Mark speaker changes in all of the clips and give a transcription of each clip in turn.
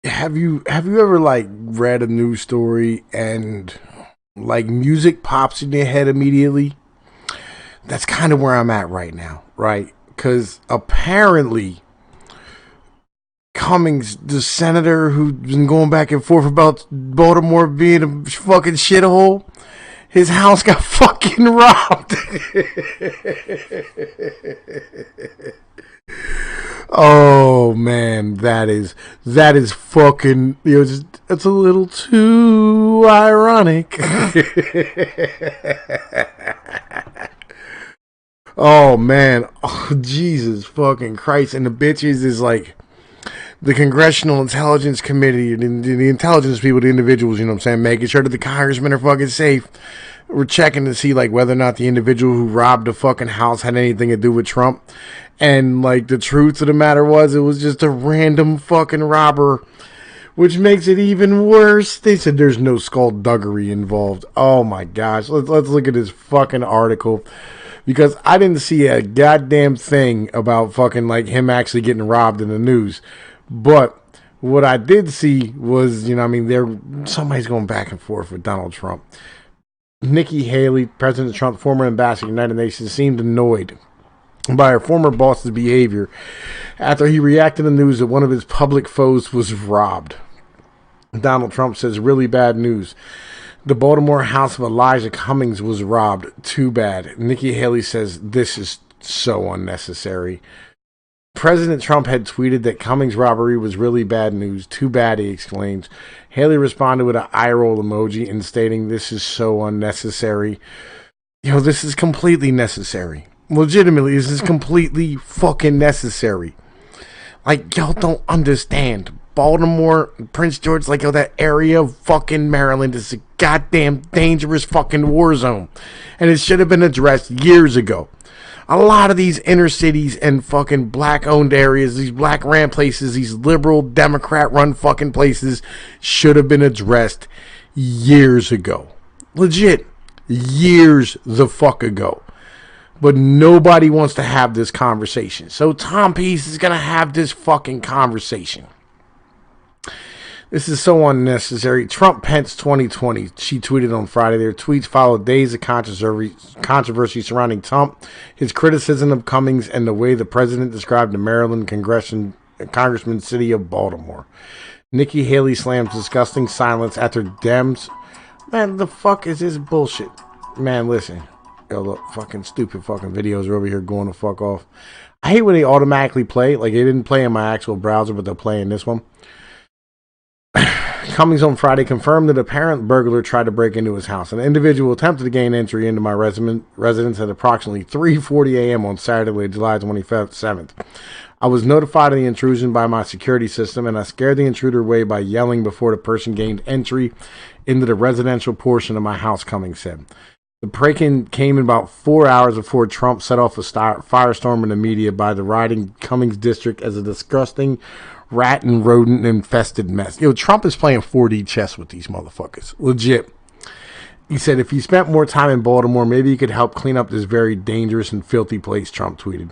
Speaker 1: Have you ever like read a news story and like music pops in your head immediately? That's kind of where I'm at right now, right? Because apparently Cummings, the senator who's been going back and forth about Baltimore being a fucking shithole, his house got fucking robbed. Oh man, that is fucking. It's a little too ironic. Oh man, oh, Jesus fucking Christ! And the bitches is like the Congressional Intelligence Committee, the intelligence people, the individuals. You know what I'm saying? Making sure that the congressmen are fucking safe. We're checking to see like whether or not the individual who robbed the fucking house had anything to do with Trump. And like the truth of the matter was, it was just a random fucking robber, which makes it even worse. They said there's no skullduggery involved. Oh my gosh, let's look at this fucking article because I didn't see a goddamn thing about fucking like him actually getting robbed in the news, but what I did see was, you know, I mean, somebody's going back and forth with Donald Trump. Nikki Haley, President Trump, former ambassador to the United Nations, seemed annoyed by her former boss's behavior after he reacted to the news that one of his public foes was robbed. Donald Trump says, really bad news. The Baltimore house of Elijah Cummings was robbed. Too bad. Nikki Haley says, this is so unnecessary. President Trump had tweeted that Cummings' robbery was really bad news. Too bad, he exclaims. Haley responded with an eye roll emoji and stating, this is so unnecessary. This is completely necessary. Legitimately, this is completely fucking necessary. Like, y'all don't understand. Baltimore, Prince George, like, that area of fucking Maryland is a goddamn dangerous fucking war zone. And it should have been addressed years ago. A lot of these inner cities and fucking black-owned areas, these black-ran places, these liberal, Democrat-run fucking places should have been addressed years ago. Legit. Years the fuck ago. But nobody wants to have this conversation. So Tom Peace is going to have this fucking conversation. This is so unnecessary. Trump Pence 2020. She tweeted on Friday. Their tweets followed days of controversy surrounding Trump, his criticism of Cummings, and the way the president described the Maryland Congressman city of Baltimore. Nikki Haley slams disgusting silence after Dems. Man, the fuck is this bullshit? Man, listen. Yo, look, fucking stupid fucking videos are over here going the fuck off. I hate when they automatically play. Like, they didn't play in my actual browser, but they'll play in this one. Cummings on Friday confirmed that a apparent burglar tried to break into his house. An individual attempted to gain entry into my residence at approximately 3:40 a.m. on Saturday, July 27th. I was notified of the intrusion by my security system, and I scared the intruder away by yelling before the person gained entry into the residential portion of my house, Cummings said. The break-in came in about 4 hours before Trump set off a firestorm in the media by deriding Cummings district as a disgusting rat and rodent infested mess. Trump is playing 4D chess with these motherfuckers. Legit. He said if he spent more time in Baltimore, maybe he could help clean up this very dangerous and filthy place, Trump tweeted.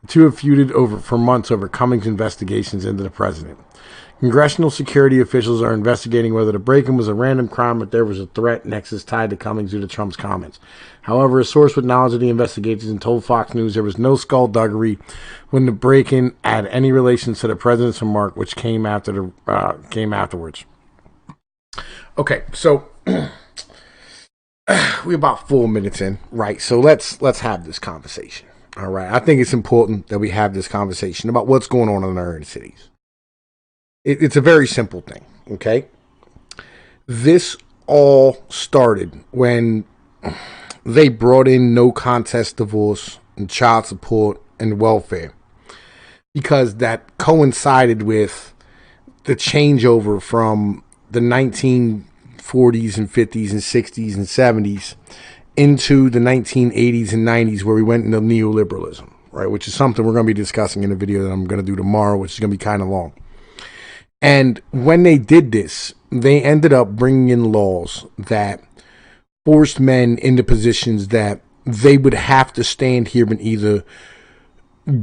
Speaker 1: The two have feuded for months over Cummings' investigations into the president. Congressional security officials are investigating whether the break-in was a random crime or there was a threat nexus tied to Cummings due to Trump's comments. However, a source with knowledge of the investigations told Fox News there was no skullduggery when the break-in had any relations to the president's remark, which came afterwards. Okay, so we're about 4 minutes in, right? So let's have this conversation. All right, I think it's important that we have this conversation about what's going on in our inner cities. It's a very simple thing, okay? This all started when they brought in no contest divorce and child support and welfare because that coincided with the changeover from the 1940s and 50s and 60s and 70s into the 1980s and 90s where we went into neoliberalism, right? Which is something we're going to be discussing in a video that I'm going to do tomorrow, which is going to be kind of long. And when they did this, they ended up bringing in laws that forced men into positions that they would have to stand here and either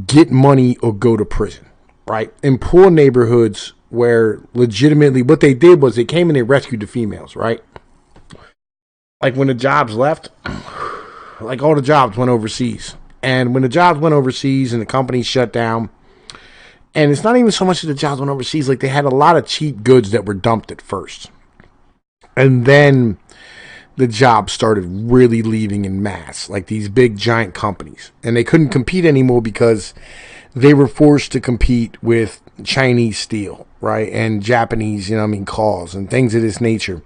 Speaker 1: get money or go to prison, right? In poor neighborhoods, where legitimately what they did was they came and they rescued the females, right? Like when the jobs left, like all the jobs went overseas. And when the jobs went overseas and the companies shut down, and it's not even so much that the jobs went overseas, like they had a lot of cheap goods that were dumped at first. And then the jobs started really leaving in mass, like these big giant companies. And they couldn't compete anymore because they were forced to compete with Chinese steel, right? And Japanese, cars and things of this nature.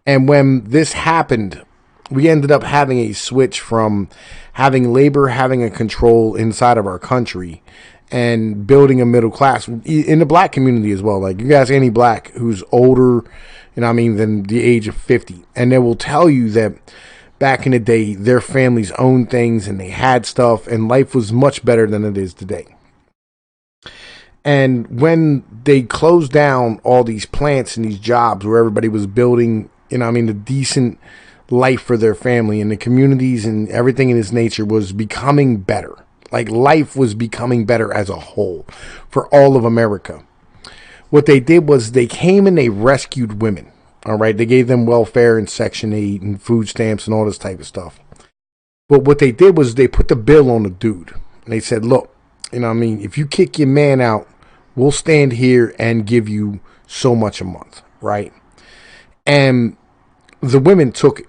Speaker 1: And when this happened, we ended up having a switch from having labor having a control inside of our country and building a middle class in the black community as well. Like, you guys, any black who's older, than the age of 50, and they will tell you that back in the day, their families owned things and they had stuff, and life was much better than it is today. And when they closed down all these plants and these jobs where everybody was building, a decent life for their family, and the communities and everything in its nature was becoming better. Like, life was becoming better as a whole for all of America. What they did was they came and they rescued women. All right. They gave them welfare and Section 8 and food stamps and all this type of stuff. But what they did was they put the bill on the dude. And they said, look, if you kick your man out, we'll stand here and give you so much a month. Right. And the women took it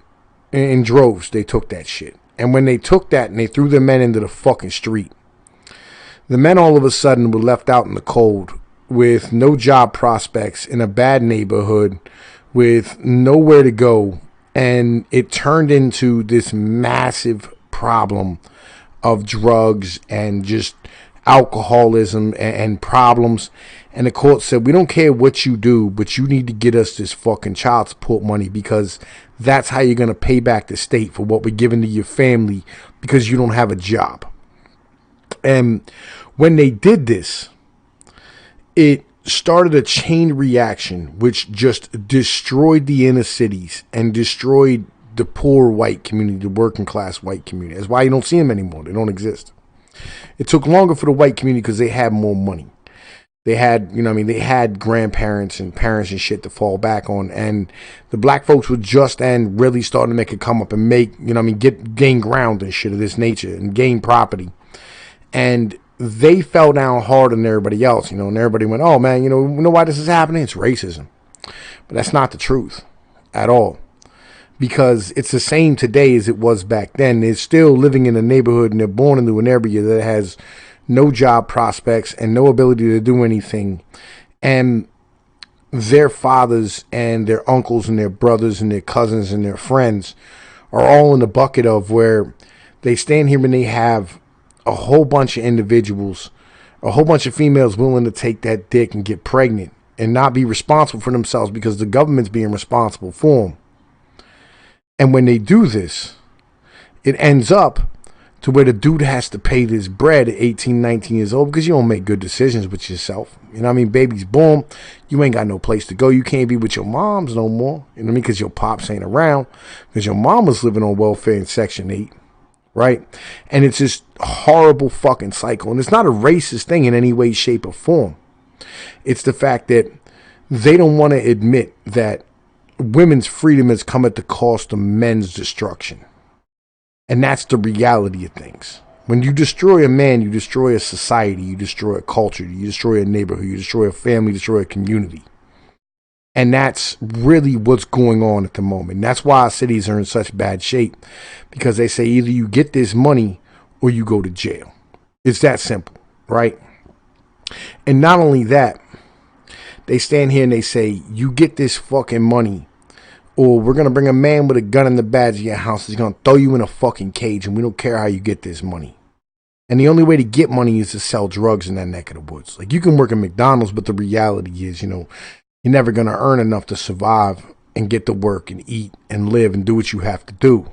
Speaker 1: in droves. They took that shit. And when they took that and they threw their men into the fucking street, the men all of a sudden were left out in the cold with no job prospects in a bad neighborhood with nowhere to go. And it turned into this massive problem of drugs and just alcoholism and problems. And the court said, we don't care what you do, but you need to get us this fucking child support money, because that's how you're going to pay back the state for what we're giving to your family because you don't have a job. And when they did this, it started a chain reaction which just destroyed the inner cities and destroyed the poor white community, the working class white community. That's why you don't see them anymore. They don't exist. It took longer for the white community because they had more money. They had, they had grandparents and parents and shit to fall back on. And the black folks were just then really starting to make it come up and make, gain ground and shit of this nature and gain property. And they fell down harder than everybody else, and everybody went, oh man, you know why this is happening? It's racism. But that's not the truth at all. Because it's the same today as it was back then. They're still living in a neighborhood and they're born into an area that has no job prospects and no ability to do anything. And their fathers and their uncles and their brothers and their cousins and their friends are all in the bucket of where they stand here and they have a whole bunch of individuals, a whole bunch of females willing to take that dick and get pregnant and not be responsible for themselves because the government's being responsible for them. And when they do this, it ends up to where the dude has to pay this bread at 18, 19 years old because you don't make good decisions with yourself. Baby's born. You ain't got no place to go. You can't be with your moms no more. Because your pops ain't around. Because your mom was living on welfare in Section 8. Right? And it's this horrible fucking cycle. And it's not a racist thing in any way, shape, or form. It's the fact that they don't want to admit that women's freedom has come at the cost of men's destruction. And that's the reality of things. When you destroy a man, you destroy a society, you destroy a culture, you destroy a neighborhood, you destroy a family, you destroy a community. And that's really what's going on at the moment. And that's why our cities are in such bad shape. Because they say either you get this money or you go to jail. It's that simple, right? And not only that, they stand here and they say, you get this fucking money, or we're going to bring a man with a gun in the badge of your house. He's going to throw you in a fucking cage, and we don't care how you get this money. And the only way to get money is to sell drugs in that neck of the woods. Like, you can work at McDonald's, but the reality is, you're never going to earn enough to survive and get to work and eat and live and do what you have to do.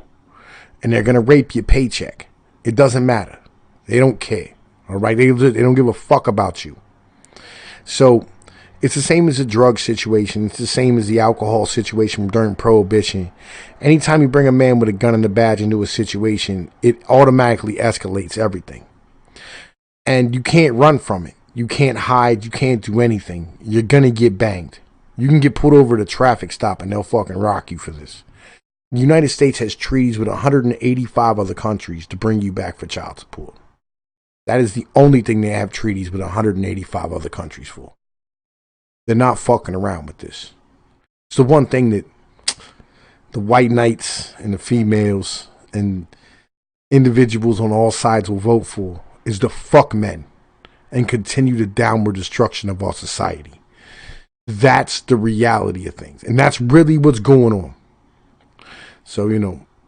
Speaker 1: And they're going to rape your paycheck. It doesn't matter. They don't care. All right? They don't give a fuck about you. So it's the same as the drug situation. It's the same as the alcohol situation during Prohibition. Anytime you bring a man with a gun and a badge into a situation, it automatically escalates everything. And you can't run from it. You can't hide. You can't do anything. You're going to get banged. You can get pulled over at a traffic stop and they'll fucking rock you for this. The United States has treaties with 185 other countries to bring you back for child support. That is the only thing they have treaties with 185 other countries for. They're not fucking around with this. It's the one thing that the white knights and the females and individuals on all sides will vote for is to fuck men and continue the downward destruction of our society. That's the reality of things. And that's really what's going on. So,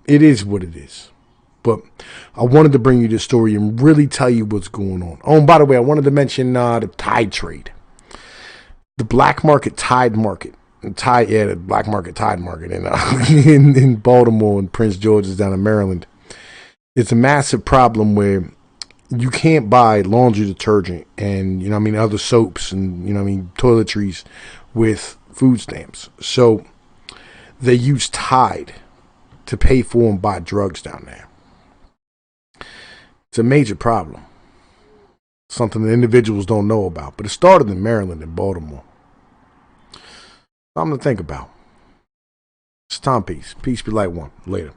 Speaker 1: it is what it is. But I wanted to bring you this story and really tell you what's going on. Oh, and by the way, I wanted to mention the Tide trade. The black market Tide market. The black market Tide market in Baltimore and Prince George's down in Maryland. It's a massive problem where you can't buy laundry detergent and, other soaps and, toiletries with food stamps. So they use Tide to pay for and buy drugs down there. It's a major problem. Something that individuals don't know about. But it started in Maryland and Baltimore. Something to think about. It's Tom Peace. Peace be light one. Later.